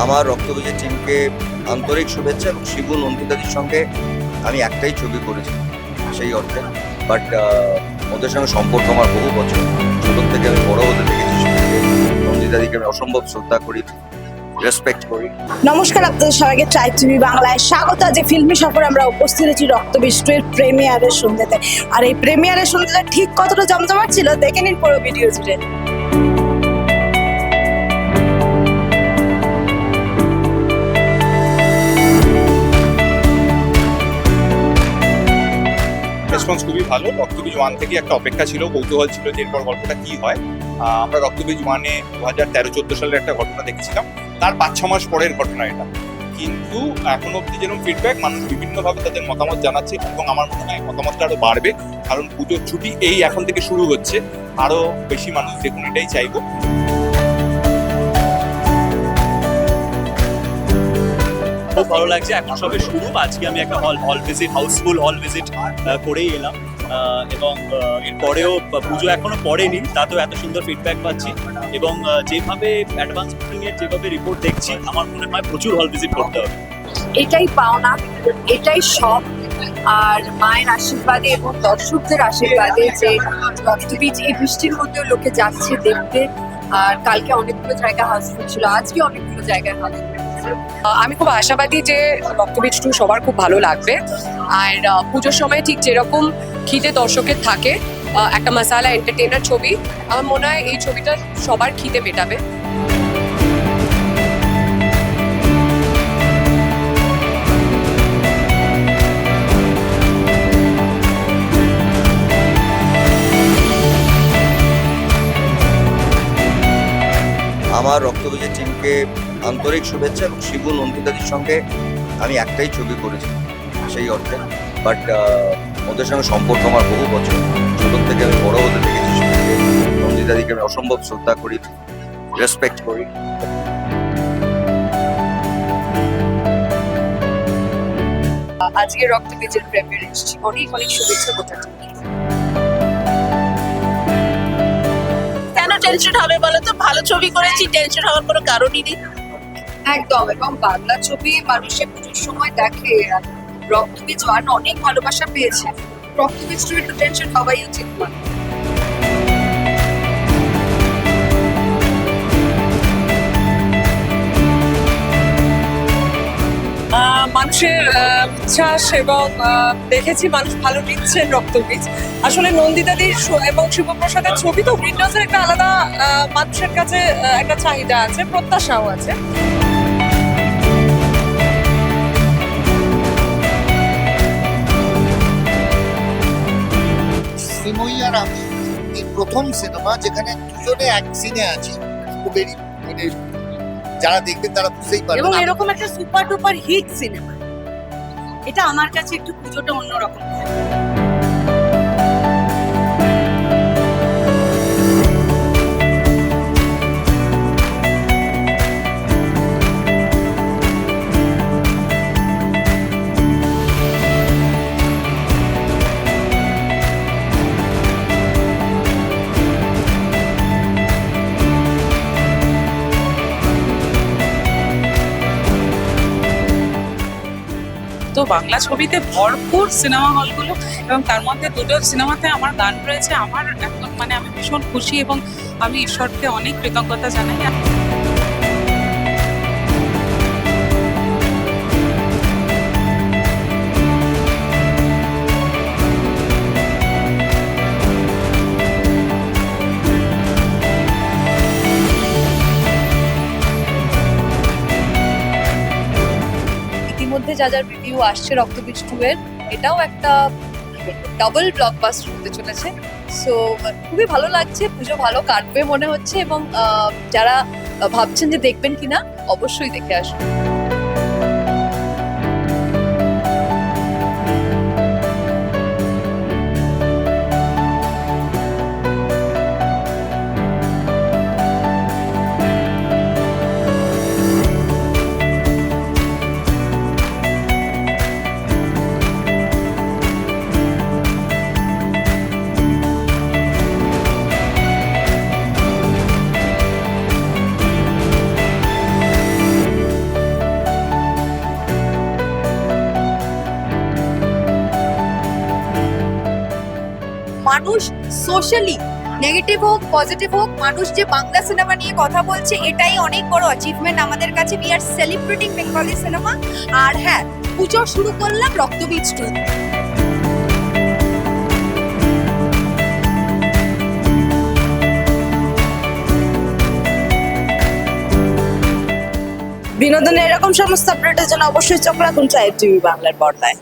আমার রক্তবীজের টিমকে আন্তরিক শুভেচ্ছা এবং শিবু নন্দিতাদির সঙ্গে আমি একটাই ছবি করেছি সেই অর্থে। বাট ওদের সঙ্গে সম্পর্ক আমার বহু বছর, ছোট থেকে আমি বড় হতে দেখেছি শিবুকে। নন্দিতাদিকে আমি অসম্ভব শ্রদ্ধা করি, রেসপেক্ট করি। নমস্কার, আপনাদের সবাইকে ট্রাইব টিভি বাংলায় স্বাগত। আজ ফিল্মি সফরে আমরা উপস্থিত হয়েছি রক্তবীজ 2 এর প্রিমিয়ারের সন্ধ্যাতে। আর এই প্রিমিয়ারের সন্ধ্যাটা ঠিক কতটা জমজমাট ছিল দেখে নিন পুরো ভিডিও জুড়ে। রেসপন্স খুবই ভালো। রক্তবীজ 1 থেকে একটা অপেক্ষা ছিল, কৌতূহল ছিল যে এরপর গল্পটা কি হয়। আমরা রক্তবীজ 1-এ 2013-14 সালের একটা ঘটনা দেখেছিলাম, তার 5-6 মাস পরের ঘটনা এটা। কিন্তু এখন অব্দি যেরকম ফিডব্যাক, মানুষ বিভিন্নভাবে তাদের মতামত জানাচ্ছে এবং আমার মনে হয় মতামতটা আরো বাড়বে, কারণ পুজোর ছুটি এই এখন থেকে শুরু হচ্ছে। আরো বেশি মানুষ দেখুন, এটাই চাইবো। খুব ভালো লাগছে, এখন সবে শুরু। আজকে আমি একটা হল ভিজিট, হাউসফুল হল ভিজিট করেই এলাম এবং এরপরেও পুজো এখনো পড়েনি, তাতেও এত সুন্দর ফিডব্যাক পাচ্ছি এবং যেভাবে অ্যাডভান্স বুকিং এর যেভাবে রিপোর্ট দেখছি, আমার মনে হয় প্রচুর হল ভিজিট করতে হবে। এটাই পাওনা, এটাই সব। আর মায়ের আশীর্বাদে এবং দর্শকদের আশীর্বাদে যে রক্তবীজ এই বৃষ্টির মধ্যেও লোকে যাচ্ছে দেখতে। আর কালকে অনেকগুলো জায়গা হাউসফুল ছিল, আজকে অনেকগুলো জায়গায় হাউসফুল। আমি খুব আশাবাদী যে রক্তবীজ 2 সবার খুব ভালো লাগবে। আর পুজোর সময় ঠিক যেরকম খিদে দর্শকের থাকে, একটা মশালা এন্টারটেইনার ছবি, আমার মনে হয় এই ছবিটা সবার খিদে মেটাবে। আমার রক্তবীজের টিমকে আন্তরিক শুভেচ্ছা এবং শিবু নন্দিতাদির সঙ্গে আমি একটাই ছবি করেছি সেই অর্থে। বাট ওদের সঙ্গে সম্পর্ক আমার বহু বছর, ছোট থেকে আমি বড় হতে দেখেছি শিবুকে। নন্দিতাদিকে আমি অসম্ভব শ্রদ্ধা করি, রেসপেক্ট করি। আজকে রক্তবীজের প্রেমিয়ার এসেছি, অনেক অনেক শুভেচ্ছা কোথা থেকে। কেন টেনশন হবে বলো তো? ভালো ছবি করেছি, টেনশন হওয়ার কোনো কারণই নেই। একদম, এবং বাংলা ছবি মানুষের পুজোর সময় দেখে। আর রক্তবীজ 1 অনেক ভালোবাসা পেয়েছে, রক্তবীজ 2 একটু টেনশন হওয়াই উচিত না। মানুষের উচ্ছ্বাস এবং দেখেছি মানুষ ভালো নিচ্ছেন রক্তবীজ। আসলে নন্দিতাদির এবং শিবপ্রসাদের ছবি তো উইন্ডোজের একটা আলাদা মানুষের কাছে একটা চাহিদা আছে, প্রত্যাশাও আছে। সিমই আর আমি এই প্রথম সিনেমা যেখানে দুজনে এক সিনে আছি। খুবই মানে যারা দেখবেন তারা বুঝতেই এবং পারবেন। এরকম একটা সুপার ডুপার হিট সিনেমা, এটা আমার কাছে একটু পুজোটা অন্যরকম। তো বাংলা ছবিতে ভরপুর সিনেমা হলগুলো, এবং তার মধ্যে দুটো সিনেমাতে আমার গান রয়েছে। আমার একদম মানে আমি ভীষণ খুশি এবং আমি ঈশ্বরকে অনেক কৃতজ্ঞতা জানাই। ইতিমধ্যে যা যা রিভিউ আসছে রক্তবীজ 2 এর, এটাও একটা ডাবল ব্লকবাস্টার হতে চলেছে। সো খুবই ভালো লাগছে, পুজো ভালো কাটবে মনে হচ্ছে। এবং যারা ভাবছেন যে দেখবেন কিনা, অবশ্যই দেখে আসবেন। মানুষ সোশ্যালি নেগেটিভ হোক পজিটিভ হোক মানুষ যে বাংলা সিনেমা নিয়ে কথা বলছে এটাই অনেক বড় অ্যাচিভমেন্ট আমাদের কাছে। We are celebrating Bengali cinema. আর হ্যাঁ, পুজো শুরু করলাম রক্তবীজ 2। বিনোদনের এরকম সমস্ত আপডেটের জন্য অবশ্যই চোখ রাখুন ট্রাইব টিভি বাংলার পর্দায়।